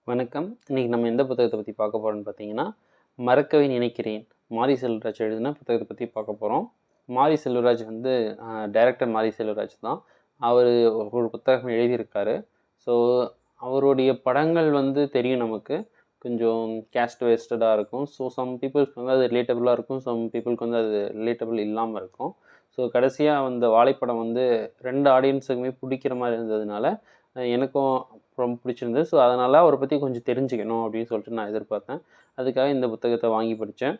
வணக்கம். இன்னைக்கு நம்ம எந்த புத்தகத்தை பற்றி பார்க்க போகிறோம்னு பார்த்தீங்கன்னா, மறக்கவே நினைக்கிறேன். மாரி செல்வராஜ் எழுதின புத்தகத்தை பற்றி பார்க்க போகிறோம். மாரி செல்வராஜ் வந்து டைரக்டர் மாரி செல்வராஜ் தான். அவர் ஒரு புத்தகம் எழுதியிருக்காரு. ஸோ அவருடைய படங்கள் வந்து தெரியும் நமக்கு. கொஞ்சம் கேஸ்ட் வேஸ்டடாக இருக்கும். ஸோ சம் பீப்புள்ஸ்க்கு வந்து அது ரிலேட்டபுளாக இருக்கும். சம் பீப்புளுக்கு வந்து அது ரிலேட்டபுள் இல்லாமல் இருக்கும். ஸோ கடைசியாக அந்த வாழைப்படம் வந்து 2 ஆடியன்ஸுக்குமே பிடிக்கிற மாதிரி இருந்ததுனால, எனக்கும் ரொம்ப பிடிச்சிருந்தது. ஸோ அதனால் அவரை பற்றி கொஞ்சம் தெரிஞ்சுக்கணும் அப்படின்னு சொல்லிட்டு நான் எதிர்பார்த்தேன். அதுக்காக இந்த புத்தகத்தை வாங்கி படித்தேன்.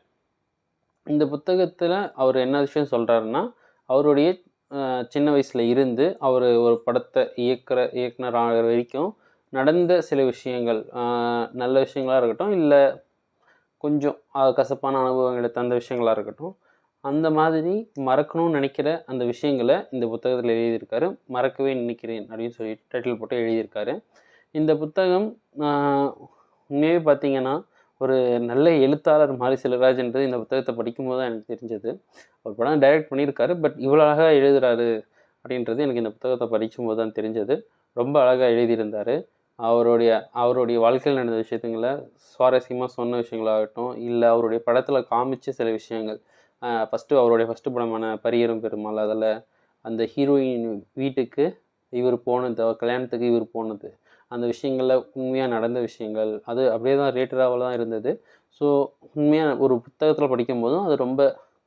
இந்த புத்தகத்தில் அவர் என்ன விஷயம் சொல்கிறாருன்னா, அவருடைய சின்ன வயசில் இருந்து அவர் ஒரு படத்தை இயக்குனர் ஆகிற வரைக்கும் நடந்த சில விஷயங்கள், நல்ல விஷயங்களா இருக்கட்டும், இல்லை கொஞ்சம் கசப்பான அனுபவங்களை தந்த விஷயங்களா இருக்கட்டும், அந்த மாதிரி மறக்கணும்னு நினைக்கிற அந்த விஷயங்களை இந்த புத்தகத்தில் எழுதியிருக்காரு. மறக்கவே நினைக்கிறேன் அப்படின்னு சொல்லிட்டு டைட்டில் போட்டு எழுதியிருக்காரு. இந்த புத்தகம் உண்மையாகவே பார்த்தீங்கன்னா, ஒரு நல்ல எழுத்தாளர் மாரி செல்வராஜ்ன்றது இந்த புத்தகத்தை படிக்கும்போது தான் எனக்கு தெரிஞ்சது. அவர் படம் டைரக்ட் பண்ணியிருக்காரு. பட் இவ்வளோ அழகாக எழுதுறாரு அப்படின்றது எனக்கு இந்த புத்தகத்தை படிக்கும்போது தான் தெரிஞ்சது. ரொம்ப அழகாக எழுதியிருந்தார். அவருடைய வாழ்க்கையில் நடந்த விஷயத்துங்களை சுவாரஸ்யமாக சொன்ன விஷயங்களாகட்டும், இல்லை அவருடைய படத்தில் காமிச்ச சில விஷயங்கள். அவருடைய ஃபஸ்ட்டு படமான பரியேறும் பெருமாள், அதில் அந்த ஹீரோயின் வீட்டுக்கு இவர் போனது, அவர் கல்யாணத்துக்கு இவர் போனது, அந்த விஷயங்களில் உண்மையாக நடந்த விஷயங்கள், அது அப்படியே தான் ரிலேட்டடாக தான் இருந்தது. ஸோ உண்மையாக ஒரு புத்தகத்தில் படிக்கும்போதும் அது ரொம்ப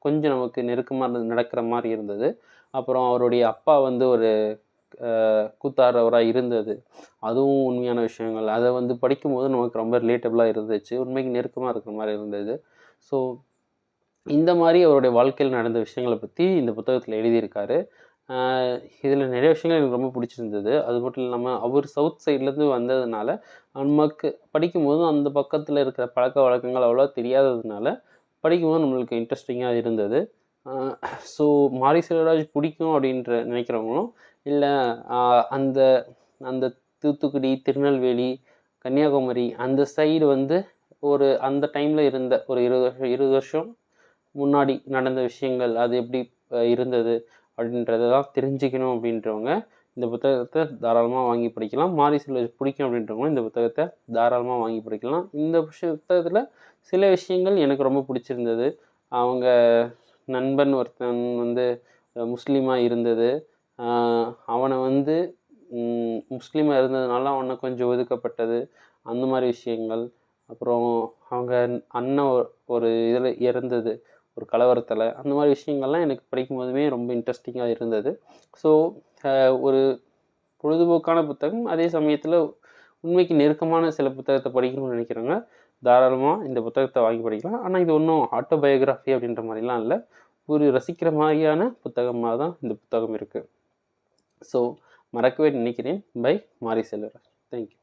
கொஞ்சம் நமக்கு நெருக்கமாக நடக்கிற மாதிரி இருந்தது. அப்புறம் அவருடைய அப்பா வந்து ஒரு கூத்தாடுறவராக இருந்தது, அதுவும் உண்மையான விஷயங்கள். அதை வந்து படிக்கும்போது நமக்கு ரொம்ப ரிலேட்டபுளாக இருந்துச்சு. உண்மைக்கு நெருக்கமாக இருக்கிற மாதிரி இருந்தது. ஸோ இந்த மாதிரி அவருடைய வாழ்க்கையில் நடந்த விஷயங்களை பற்றி இந்த புத்தகத்தில் எழுதியிருக்காரு. இதில் நிறைய விஷயங்கள் எனக்கு ரொம்ப பிடிச்சிருந்தது. அது மட்டும் இல்லாமல் அவர் சவுத் சைட்லேருந்து வந்ததுனால, நமக்கு படிக்கும்போதும் அந்த பக்கத்தில் இருக்கிற பழக்க வழக்கங்கள் அவ்வளோவா தெரியாததுனால, படிக்கும்போது நம்மளுக்கு இன்ட்ரெஸ்டிங்காக இருந்தது. ஸோ மாரி செல்வராஜ் பிடிக்கும் அப்படின்ற நினைக்கிறவங்களும், இல்லை அந்த அந்த தூத்துக்குடி, திருநெல்வேலி, கன்னியாகுமரி அந்த சைடு வந்து அந்த டைமில் இருந்த ஒரு 20 வருஷம் முன்னாடி நடந்த விஷயங்கள், அது எப்படி இருந்தது அப்படின்றதெல்லாம் தெரிஞ்சுக்கணும் அப்படின்றவங்க இந்த புத்தகத்தை தாராளமாக வாங்கி படிக்கலாம். மாரி செல்வராஜ் பிடிக்கும் அப்படின்றவங்க இந்த புத்தகத்தை தாராளமாக வாங்கி படிக்கலாம். இந்த புத்தகத்தில் சில விஷயங்கள் எனக்கு ரொம்ப பிடிச்சிருந்தது. அவங்க நண்பன் ஒருத்தன் வந்து முஸ்லீமாக இருந்தது, அவனை வந்து முஸ்லீமாக இருந்ததுனால அவனை கொஞ்சம் ஒதுக்கப்பட்டது, அந்த மாதிரி விஷயங்கள். அப்புறம் அவங்க அண்ணன் ஒரு இதில் இறந்தது, ஒரு கலவரத்தில், அந்த மாதிரி விஷயங்கள்லாம் எனக்கு படிக்கும்போதுமே ரொம்ப இன்ட்ரெஸ்டிங்காக இருந்தது. ஸோ ஒரு பொழுதுபோக்கான புத்தகம், அதே சமயத்தில் உண்மைக்கு நெருக்கமான சில புத்தகத்தை படிக்கணும்னு நினைக்கிறவங்க தாராளமாக இந்த புத்தகத்தை வாங்கி படிக்கலாம். ஆனால் இது ஒன்றும் ஆட்டோபயோகிராஃபி அப்படின்ற மாதிரிலாம் இல்லை, ஒரு ரசிக்கிற மாதிரியான புத்தகமாக தான் இந்த புத்தகம் இருக்குது. ஸோ மறக்கவே நினைக்கிறேன் பை மாரி செல்வராஜ். தேங்க்யூ.